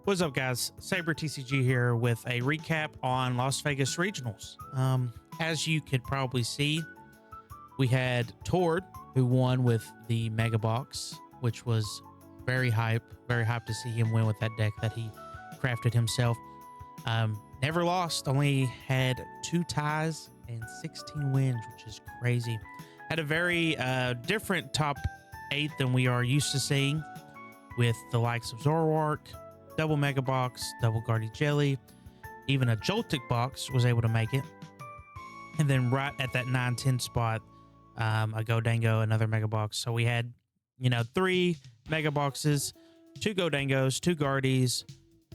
What's up, guys? Saber TCG here with a recap on Las Vegas Regionals. As you could probably see, we had Tord, who won with the Mega Box, which was very hype to see him win with that deck that he crafted himself. Never lost, only had 2 ties and 16 wins, which is crazy. Had a very different top 8 than we are used to seeing, with the likes of Zoroark, double Mega Box, double Guardy Jelly, even a Joltik box was able to make it. And then right at that 9-10 spot, a Godango, another Mega Box. So we had, 3 Mega Boxes, 2 Godangos, 2 Guardies,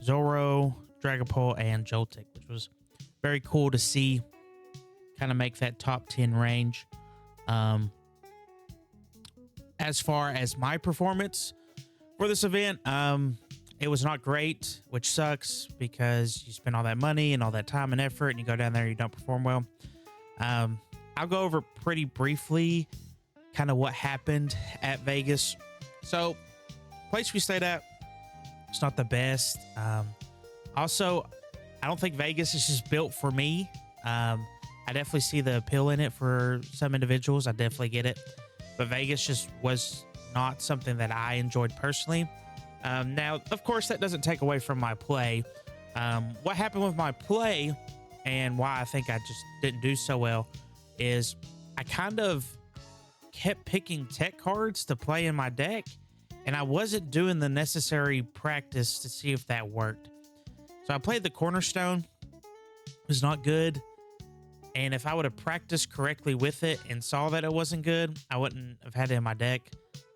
Zoro, Dragapult, and Joltik, which was very cool to see kind of make that top 10 range. As far as my performance for this event, it was not great, which sucks because you spend all that money and all that time and effort and you go down there and you don't perform well. I'll go over pretty briefly kind of what happened at Vegas. So, place we stayed at, it's not the best. Also, I don't think Vegas is just built for me. I definitely see the appeal in it for some individuals. I definitely get it. But Vegas just was not something that I enjoyed personally. Now, of course, that doesn't take away from my play. What happened with my play and why I think I just didn't do so well is I kind of kept picking tech cards to play in my deck, and I wasn't doing the necessary practice to see if that worked. So I played the Cornerstone. It was not good. And if I would have practiced correctly with it and saw that it wasn't good, I wouldn't have had it in my deck.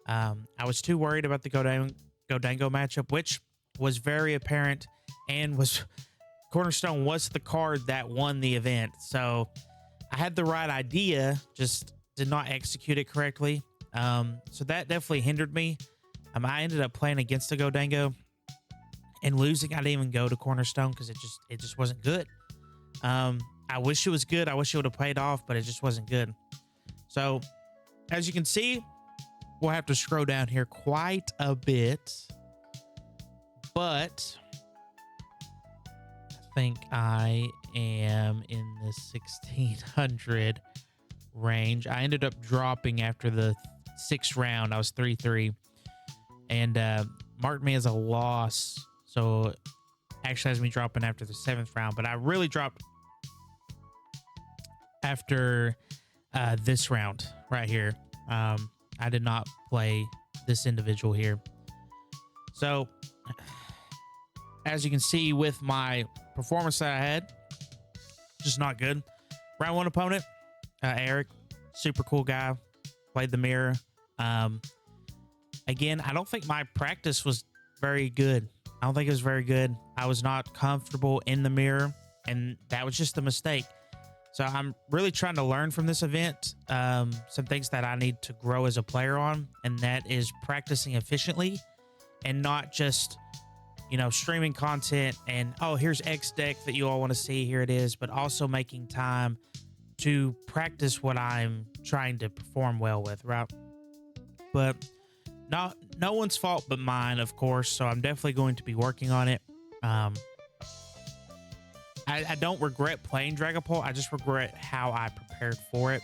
I was too worried about the Godango matchup, which was very apparent, and Cornerstone was the card that won the event. So I had the right idea, just did not execute it correctly. So that definitely hindered me. I ended up playing against the Godango and losing. I didn't even go to Cornerstone because it just wasn't good. I wish it was good. I wish it would have played off, but it just wasn't good. So as you can see, we'll have to scroll down here quite a bit, but I think I am in the 1600 range. I ended up dropping after the 6th round. I was 3-3 and marked me as a loss. So actually has me dropping after the 7th round, but I really dropped after this round right here. I did not play this individual here. So, as you can see with my performance that I had, just not good. Round 1 opponent, Eric, super cool guy, played the mirror. Again, I don't think my practice was very good. I don't think it was very good. I was not comfortable in the mirror, and that was just a mistake. So I'm really trying to learn from this event, some things that I need to grow as a player on, and that is practicing efficiently and not just, streaming content and, oh, here's X deck that you all want to see, here it is, but also making time to practice what I'm trying to perform well with, right? But no one's fault but mine, of course, so I'm definitely going to be working on it. I don't regret playing Dragapult. I just regret how I prepared for it.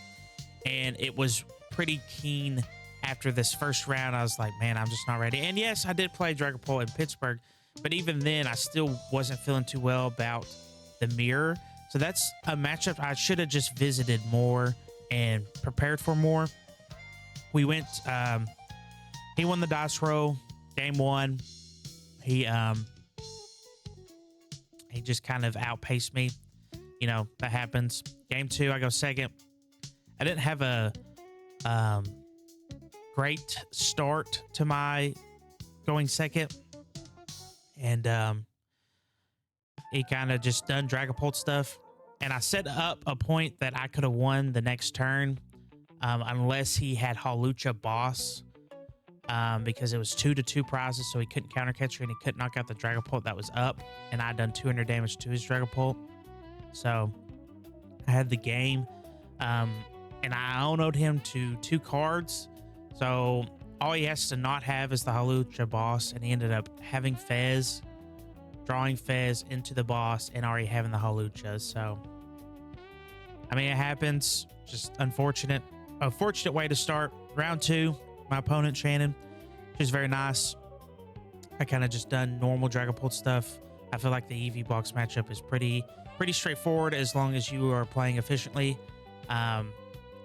And it was pretty keen after this first round. I was like, man, I'm just not ready. And yes, I did play Dragapult in Pittsburgh, but even then, I still wasn't feeling too well about the mirror. So that's a matchup I should have just visited more and prepared for more. We went, he won the dice roll, game 1. He just kind of outpaced me. That happens. Game 2, I go second. I didn't have a great start to my going second. And he kind of just done Dragapult stuff. And I set up a point that I could have won the next turn unless he had Hawlucha Boss. Because it was 2-2 prizes, so he couldn't counter catcher and he couldn't knock out the Dragapult that was up, and I'd done 200 damage to his Dragapult. So I had the game, and I owned him to 2 cards. So all he has to not have is the Hawlucha Boss, and he ended up having Fez, drawing Fez into the boss and already having the Halucha. So, I mean, it happens. Just unfortunate. A fortunate way to start. Round 2, my opponent, Shannon. She's very nice. I kind of just done normal Dragapult stuff. I feel like the EV box matchup is pretty straightforward as long as you are playing efficiently.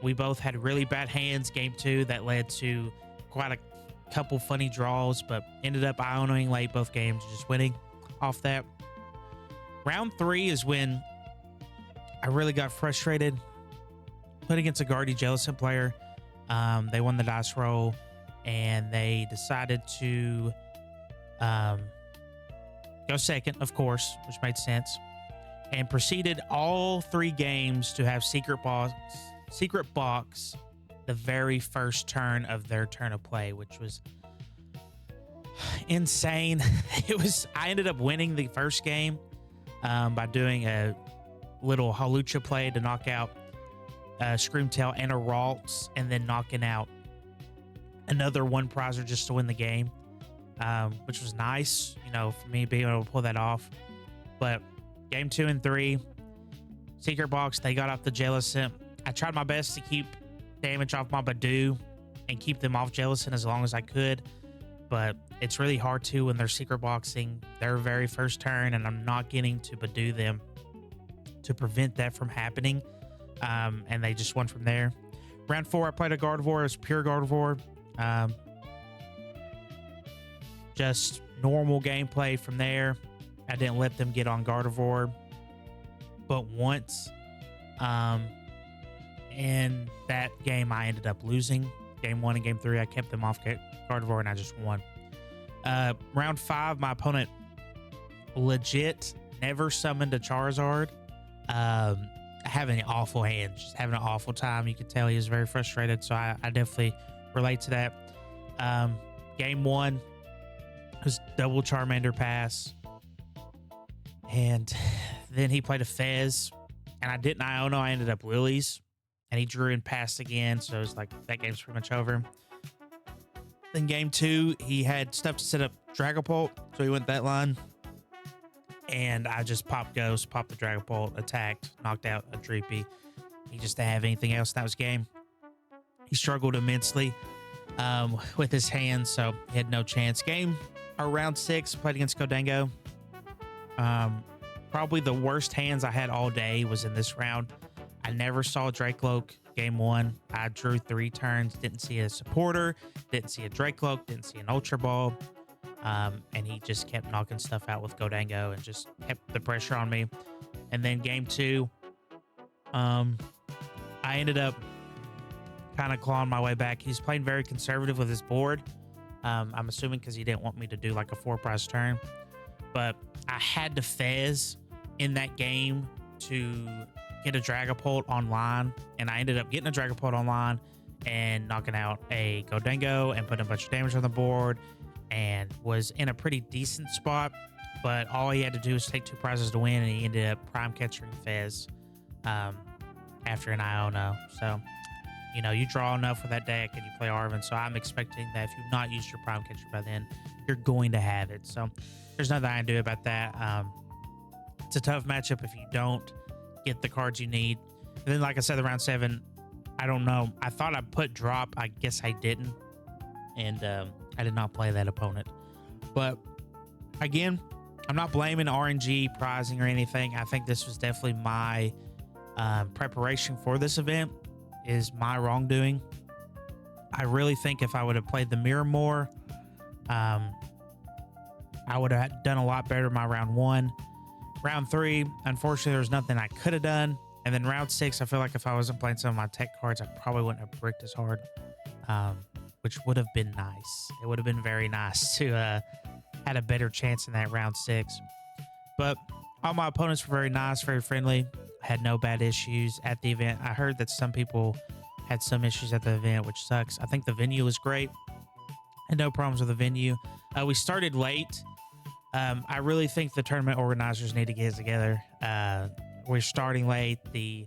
We both had really bad hands game 2 that led to quite a couple funny draws, but ended up Ionoing late both games, just winning off that. Round 3 is when I really got frustrated. Played against a Guardy Jellicent player. They won the dice roll, and they decided to go second, of course, which made sense, and proceeded all 3 games to have secret box the very first turn of their turn of play, which was insane. I ended up winning the first game by doing a little Halucha play to knock out Screamtail and a Ralts, and then knocking out another one prizer just to win the game, which was nice, for me being able to pull that off. But game 2 and 3, secret box, they got off the Jellicent. I tried my best to keep damage off my Badoo and keep them off Jellicent as long as I could, but it's really hard to when they're secret boxing their very first turn, and I'm not getting to Badoo them to prevent that from happening. And they just won from there. Round 4, I played a Gardevoir. It was pure Gardevoir. Just normal gameplay from there. I didn't let them get on Gardevoir but once. In that game, I ended up losing. Game 1 and game 3, I kept them off Gardevoir, and I just won. Round 5, my legit never summoned a Charizard. Having awful hands, just having an awful time. You could tell he was very frustrated, so I definitely relate to that. Game 1 was double Charmander pass, and then he played a Fez, and I didn't Iono. I ended up Lilies, and he drew and passed again, so it was like that game's pretty much over. Then game 2, he had stuff to set up Dragapult, so he went that line. And I just popped Ghost, popped the Dragapult, attacked, knocked out a Dreepy. He just didn't have anything else. That was game. He struggled immensely with his hands, so he had no chance. Round 6, played against Gholdengo. Probably the worst hands I had all day was in this round. I never saw Dracloak game 1. I drew 3 turns, didn't see a supporter, didn't see a Dracloak, didn't see an Ultra Ball. And he just kept knocking stuff out with Gholdengo and just kept the pressure on me. And then game 2, I ended up kind of clawing my way back. He's playing very conservative with his board. I'm assuming because he didn't want me to do like a 4-prize turn. But I had to Fez in that game to get a Dragapult online, and I ended up getting a Dragapult online and knocking out a Gholdengo and putting a bunch of damage on the board, and was in a pretty decent spot. But all he had to do was take 2 prizes to win, and he ended up prime catching Fez after an Iono. So, you draw enough for that deck and you play Arven. So I'm expecting that if you've not used your prime catcher by then, you're going to have it. So there's nothing I can do about that. It's a tough matchup if you don't get the cards you need. And then, like I said, the round 7, I don't know. I thought I put drop. I guess I didn't. And I did not play that opponent. But again, I'm not blaming RNG prizing or anything. I think this was definitely my preparation for this event is my wrongdoing. I really think if I would have played the mirror more, I would have done a lot better in my round 1. Round 3, unfortunately, there was nothing I could have done. And then round 6, I feel like if I wasn't playing some of my tech cards, I probably wouldn't have bricked as hard, which would have been nice. It would have been very nice to had a better chance in that round 6. But all my opponents were very nice, very friendly. Had no bad issues at the event. I heard that some people had some issues at the event, which sucks. I think the venue was great. Had no problems with the venue. We started late. I really think the tournament organizers need to get it together. We're starting late. The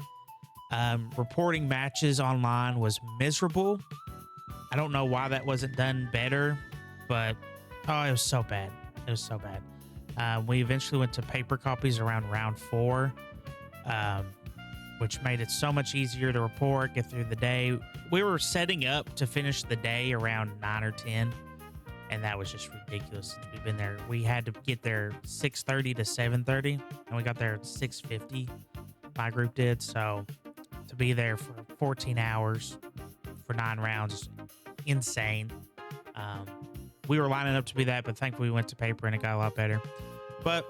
reporting matches online was miserable. I don't know why that wasn't done better, but it was so bad. It was so bad. We eventually went to paper copies around round 4, um, which made it so much easier to report, get through the day. We were setting up to finish the day around 9 or 10, and that was just ridiculous. We've been there. We had to get there 6:30 to 7:30, and we got there at 6:50. My group did. So to be there for 14 hours for 9 rounds is insane. We were lining up to be that, but thankfully we went to paper and it got a lot better. But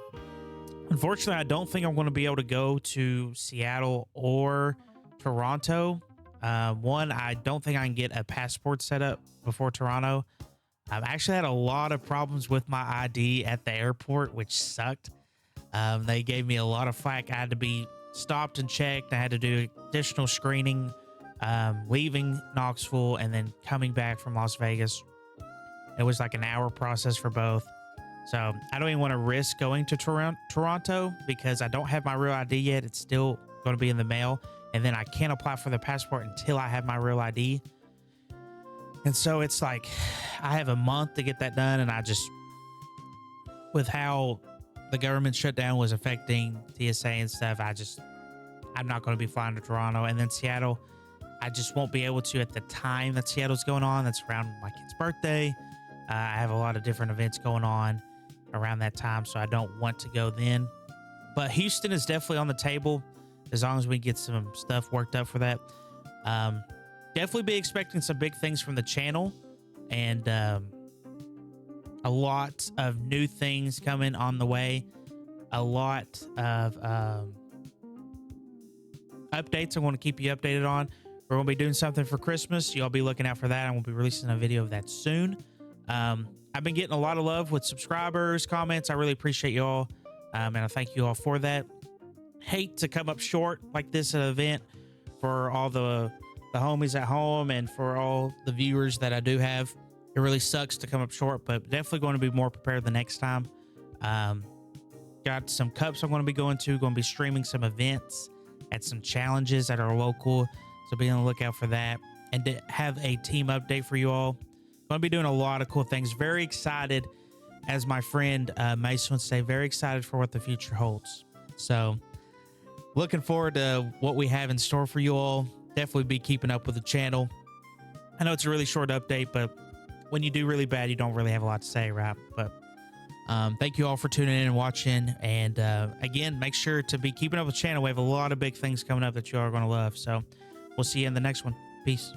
unfortunately, I don't think I'm going to be able to go to Seattle or Toronto. One, I don't think I can get a passport set up before Toronto. I've actually had a lot of problems with my ID at the airport, which sucked. They gave me a lot of flack. I had to be stopped and checked. I had to do additional screening, leaving Knoxville and then coming back from Las Vegas. It was like an hour process for both. So I don't even want to risk going to Toronto because I don't have my real ID yet. It's still going to be in the mail. And then I can't apply for the passport until I have my real ID. And so it's like I have a month to get that done. And I just, with how the government shutdown was affecting TSA and stuff, I'm not going to be flying to Toronto. And then Seattle, I just won't be able to at the time that Seattle's going on. That's around my kid's birthday. I have a lot of different events going on around that time, so I don't want to go then. But Houston is definitely on the table as long as we get some stuff worked up for that. Definitely be expecting some big things from the channel and a lot of new things coming on the way. A lot of updates I want to keep you updated on. We're going to be doing something for Christmas. Y'all be looking out for that. I will be releasing a video of that soon. I've been getting a lot of love with subscribers, comments. I really appreciate y'all, and I thank you all for that. Hate to come up short like this at an event for all the homies at home and for all the viewers that I do have. It really sucks to come up short, but definitely going to be more prepared the next time. Got some cups I'm going to be going to be streaming some events at some challenges that are local, so be on the lookout for that. And to have a team update for you all. Going to be doing a lot of cool things. Very excited, as my friend Mason would say, very excited for what the future holds. So looking forward to what we have in store for you all. Definitely be keeping up with the channel. I know it's a really short update, but when you do really bad, you don't really have a lot to say, right? But thank you all for tuning in and watching. And again, make sure to be keeping up with the channel. We have a lot of big things coming up that you are going to love. So we'll see you in the next one. Peace.